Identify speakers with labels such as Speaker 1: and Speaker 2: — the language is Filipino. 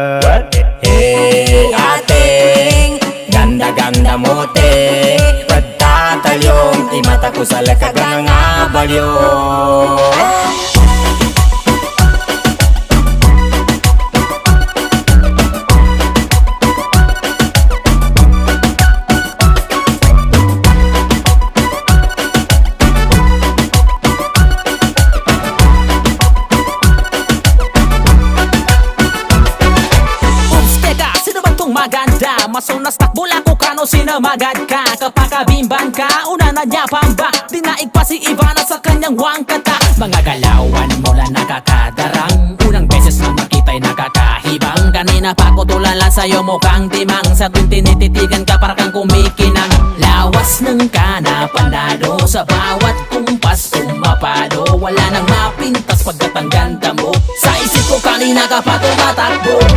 Speaker 1: Hey ating ganda-ganda mo te, pagtatalyong di mata ko sa lakagang nga balyo.
Speaker 2: Maganda, masunas takbula ko kano sinamagad ka. Kapag kabimban ka, una na niya pamba. Dinaig pa si Ivana sa kanyang wangkata. Mga galawan mula nakakadarang, unang beses na makita'y nakakahibang. Kanina pa ko tulala sa'yo mukhang timang, sa tuwing tinititigan ka para kang kumikinang. Lawas ng kana panado, sa bawat kumpas umapado. Wala nang mapintas pagkat ang ganda mo, sa isip ko kanina ka pa tumatakbo.